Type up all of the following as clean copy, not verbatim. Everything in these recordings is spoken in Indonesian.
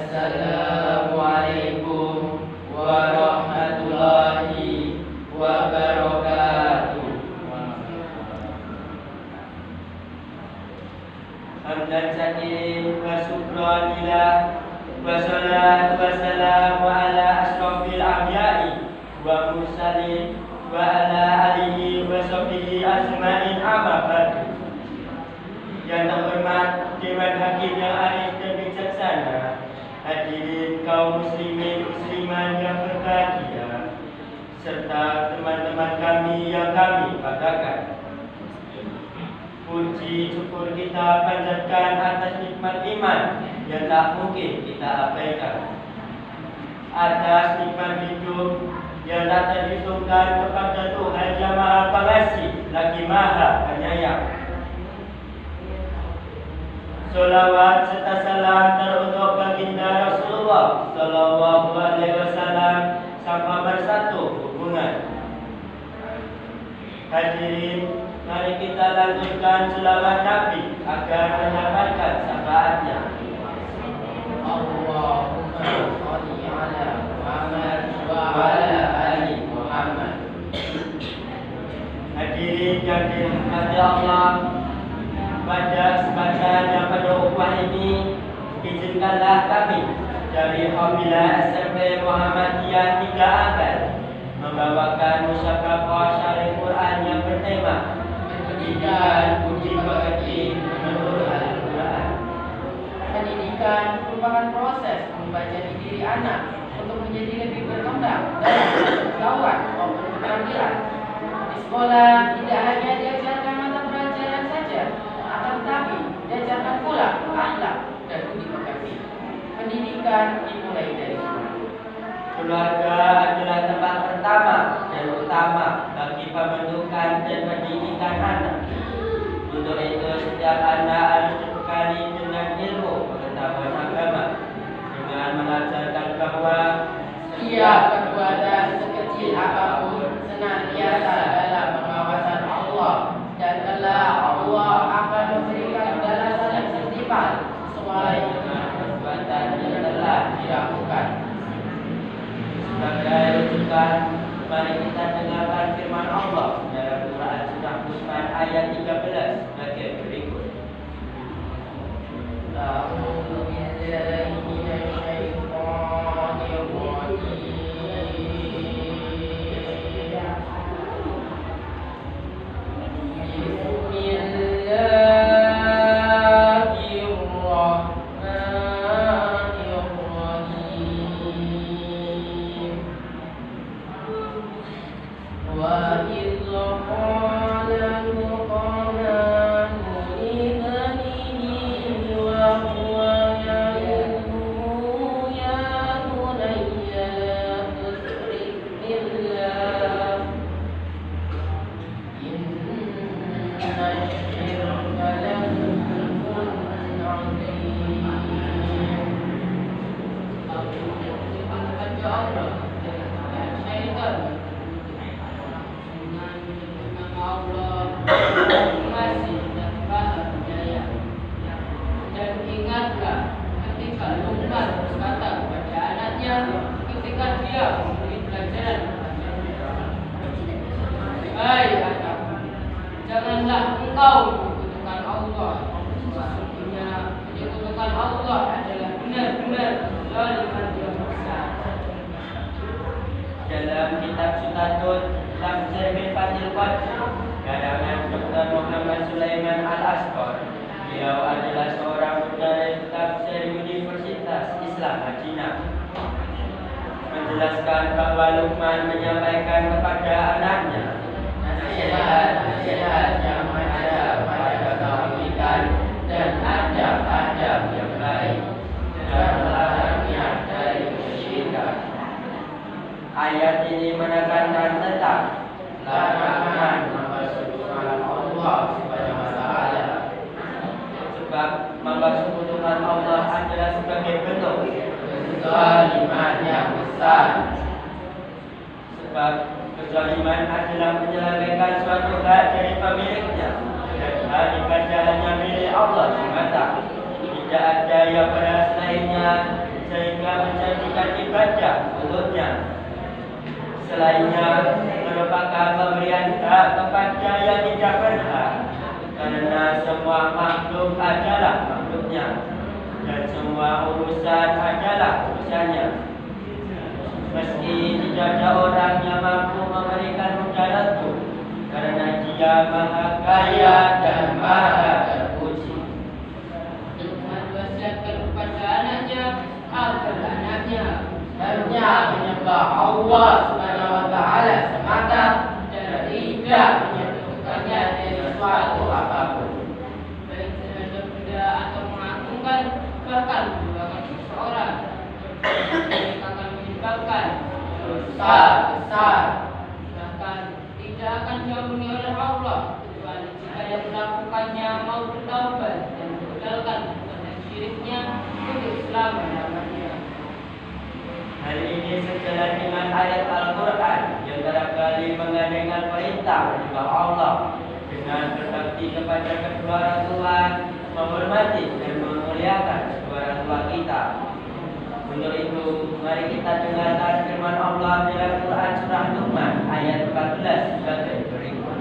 Assalamualaikum warahmatullahi wabarakatuh. Hamdan syakirin wa syukranillah wa salatu wassalamu ala asrofil anbiya'i wa mursalin wa ala alihi wa sahbihi ajma'in amma ba'du. Yang terhormat Dewan Hakim yang arif dan bijaksana, hadirin kaum muslimin musliman yang berbahagia, serta teman-teman kami yang kami banggakan. Puji syukur kita panjatkan atas nikmat iman yang tak mungkin kita abaikan, atas nikmat hidup yang tak terhitungkan kepada Tuhan yang Maha Pengasih lagi Maha Penyayang. Salawat serta salam teruntuk baginda Rasulullah Sallallahu Alaihi Wasallam sampai bersatu hubungan. Hadirin, mari kita lanjutkan selawat Nabi agar mendapatkan syafaatnya. Allahumma sholli ala Muhammad wa ala ali Muhammad. Hadirin yang dirahmati Allah, pada kesempatan yang penuh ukhuwah ini, izinkanlah kami dari Hamilah SMP Muhammadiyah 3 Angkat membawakan musyafaqah syarih Quran yang bertema Pendidikan Budi Pekerti menurut Al-Quran. Pendidikan merupakan proses membaca diri anak untuk menjadi lebih berkembang dalam pengetahuan maupun keterampilan. Di sekolah tidak hanya diajarkan mata pelajaran saja, tetapi diajarkan pula akhlak dan budi pekerti. Pendidikan dimulai dari rumah. Keluarga adalah tempat pertama dan utama bagi pembentukan dan pendidikan anak. Untuk itu setiap anak harus dibekali dengan ilmu pengetahuan agama, dengan mengajarkan bahwa setiap perbuatan sekecil apapun senantiasa dalam pengawasan Allah, dan kelak Allah akan memberikan balasan yang setimpal sesuai dengan perbuatan yang telah dilakukan. Sebagai rujukan, mari kita dengarkan firman Allah dalam Quran Surah Fussilat ayat 13 bagian berikut. A'udzu billahi minasyaitonir rajim. Janganlah engkau menyekutukan Allah. Sesungguhnya menyekutukan Allah adalah benar-benar zaliman yang besar. Dalam kitab Sutatut Tafsir bin Fathil Qadir karangan Dr. Muhammad Sulaiman Al-Asqar, beliau adalah seorang penulis tafsir Universitas Islam Madinah, menjelaskan bahwa Luqman menyampaikan kepada anaknya nasihat-nasihat yang ada pada ketauhidan dan adab-adab yang baik, dan melarangnya dari kesyirikan. Ayat ini menekankan tentang larangan mempersekutukan Allah Subhanahu wa Ta'ala, sebab mempersekutukan Allah adalah sebagai bentuk kezaliman yang besar. Sebab kezaliman adalah menyelewengkan suatu hak dari pemiliknya, dan hak ibadah hanya milik Allah semata. Tidak ada yang berhak lainnya selainnya merupakan pemberian hak kepada yang tidak berhak, karena semua makhluk adalah makhluknya dan semua urusan adalah urusannya. Meski tidak ada orang yang mampu memberikan udara itu, karena Dia Maha Kaya dan Maha terpuji. Tuhan wasiatkan kepada anaknya agar anaknya hanya menyembah Allah Subhanahu wa taala semata dan tidak menyekutukannya dengan suatu apapun. Baik terhadap benda atau mengagungkan, bahkan mendoakan seseorang, mereka akan menyebabkan dosa besar. Bahkan tidak akan diampuni oleh Allah kecuali jika yang melakukannya mau bertaubat dan meninggalkan perbuatan syiriknya untuk selama-lamanya. Hal ini sejalan dengan ayat Al-Quran yang kerap kali mengandaikan perintah menyembah Allah dengan berbakti kepada kedua orang tua, menghormati dan memuliakan kedua orang tua kita. Untuk itu, mari kita dengarkan firman Allah dalam Quran surah Luqman ayat 14 sebagai berikut.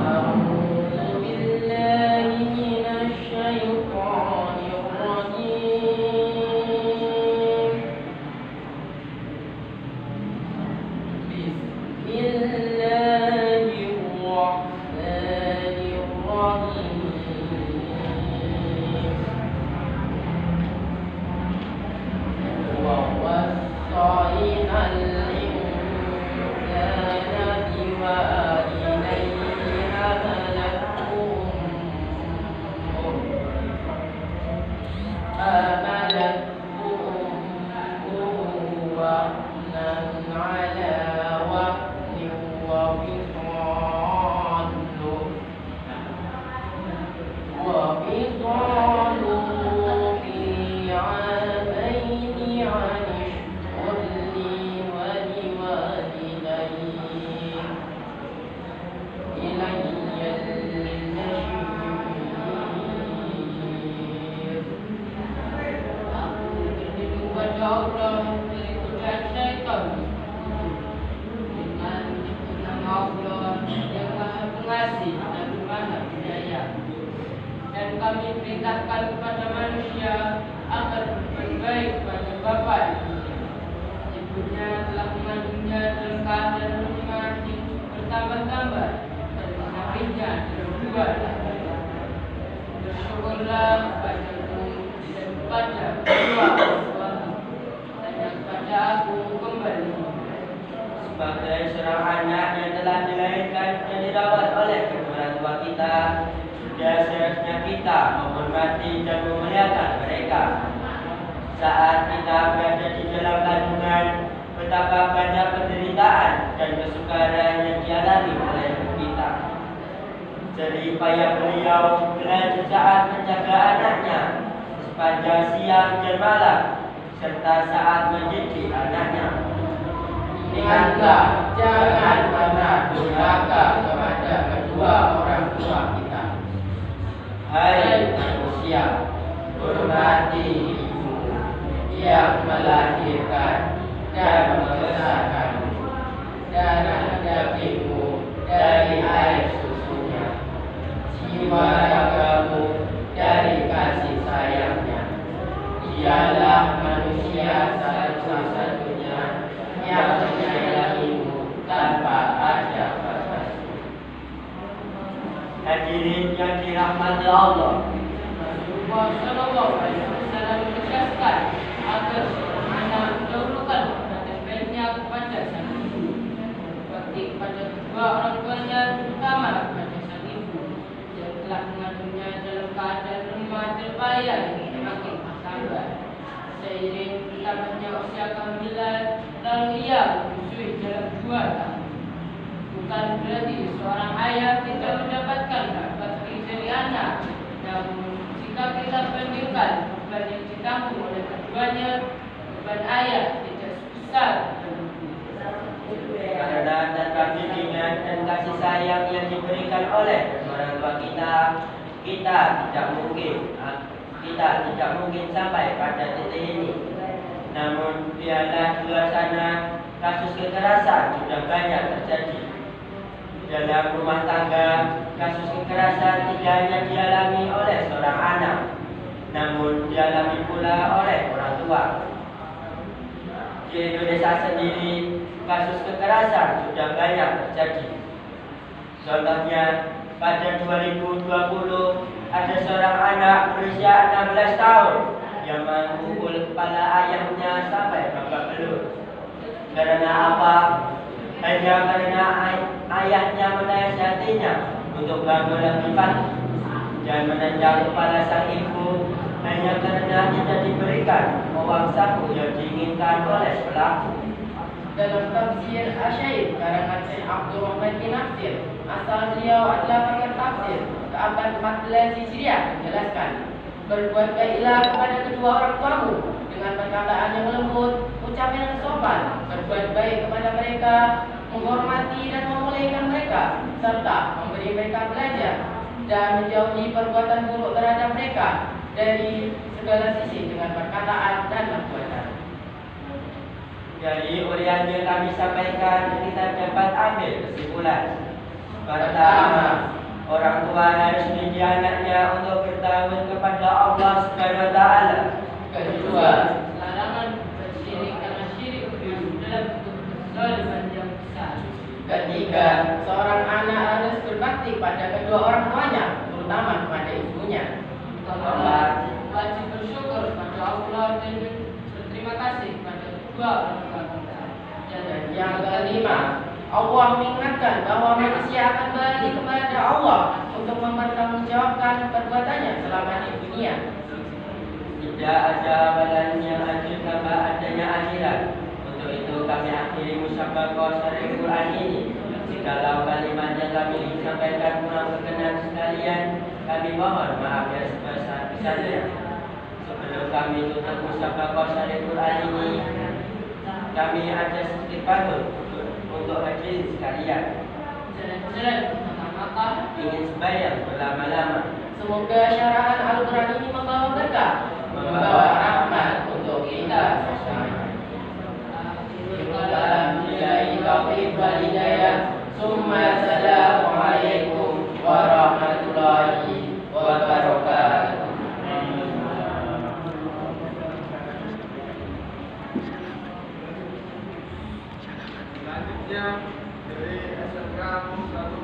A'udzu billahi minasy syaithanir rajim. Bismillahirrahmanirrahim. ووصينا الإنسان بوالديه حملته أمه وهنا على وهن وفصاله في عامين عن اشكر لي ولوالديك إلي المصير. Aku berlindung pada Allah dari godaan syaitan dengan nama Allah yang Maha Pengasih dan Maha Penyayang. Dan kami perintahkan kepada manusia agar berbuat baik kepada bapa ibunya telah mengandungnya dalam keadaan lemah bertambah-tambah dan mengambilnya dalam dua lahirnya. Bersyukurlah kepadaku dan kepada kedua orang tuamu, dan kepada aku kembali. Sebagai seorang anak yang telah dilahirkan dan dirawat oleh kedua orang tua kita, sudah seharusnya kita menghormati dan memuliakan mereka. Saat kita berada di dalam kandungan, betapa banyak penderitaan dan kesukaran yang dialami oleh ibu kita. Jerih payah beliau belajar saat menjaga anaknya sepanjang siang dan malam, serta saat mendidik anaknya. Ingatlah, jangan pernah durhaka kepada kedua orang tua kita. Hai manusia, hormati ibumu yang melahirkan dan membesarkanmu, darah dagingmu dari air susunya, jiwa ragamu dari kasih sayangnya. Dialah manusia satu-satunya yang menyayangimu tanpa ada batas. Hadirin yang dirahmati Allah, Rasulullah Shallallahu Alaihi Wasallam menegaskan agar anak mendahulukan perhatian baiknya kepada sang ibu, berbakti kepada kedua orang tuanya, terutama kepada sang ibu yang telah mengandungnya dalam keadaan lemah terpayah yang semakin bertambah. Seiring bertambahnya usia kehamilan, lalu ia menyusui dalam 2 tahun. Bukan berarti seorang ayah tidak mendapatkan hak bakti dari anak, namun jika kita bandingkan beban yang ditanggung oleh keduanya, beban ayah tidak sebesar beban ibu. karena tanpa bimbingan dan kasih sayang yang diberikan oleh orang tua kita, kita tidak mungkin sampai pada titik ini. Namun biarlah di luar sana kasus kekerasan sudah banyak terjadi. Dalam rumah tangga, kasus kekerasan tidak hanya dialami oleh seorang anak, namun dialami pula oleh orang tua. Di Indonesia sendiri, kasus kekerasan sudah banyak terjadi. Contohnya, pada 2020 ada seorang anak berusia 16 tahun yang memukul kepala ayahnya sampai babak belur. Karena apa? Hanya karena ayahnya menasihatinya untuk bangun lebih pagi dan menendang kepala sang ibu hanya karena tidak diberikan uang saku yang diinginkan oleh pelaku. Dalam tafsir Asyair karangan Syekh Abdul Rahman bin Nasir, asal beliau adalah pakar tafsir ke abad 14 Hijriah, menjelaskan, berbuat baiklah kepada kedua orang tuamu dengan perkataan yang lembut, ucapan yang sopan, berbuat baik kepada mereka, menghormati dan memuliakan mereka, serta memberi mereka belajar dan menjauhi perbuatan buruk terhadap mereka dari segala sisi dengan perkataan dan perbuatan. Dari urian yang kami sampaikan, kita dapat ambil kesimpulan. Pertama, orang tua harus mendidik anaknya untuk bertawud kepada Allah Subhanahu wa Ta'ala. Kedua, larangan bersyirik karena syirik dalam bentuk kezaliman yang besar. Ketiga, seorang anak harus berbakti pada kedua orang tuanya, terutama kepada ibunya. Keempat, wajib bersyukur pada Allah dan berterima kasih pada kedua orang tua kita. Dan yang kelima, Allah mengingatkan bahwa manusia akan kembali kepada Allah untuk mempertanggungjawabkan perbuatannya selama di dunia. Tidak ada amalan yang adil tanpa adanya akhirat. Untuk itu kami akhiri musyabaqah syarih Quran ini. Jikalau kalimat yang kami sampaikan kurang berkenan sekalian, kami mohon maaf yang sebesar-besarnya. Sebelum kami tutup musyabaqah syarih Quran ini, kami ada sedikit pantun untuk hadirin sekalian. Jalan-jalan mata-mata Ingin sembahyang berlama-lama. Semoga syarahan Al-Quran ini membawa berkah, membawa rahmat untuk kita semuanya. Billahi taufiq wal hidayah. Summa assalamualaikum warahmatullahi wabarakatuh. Selanjutnya dari SMK 1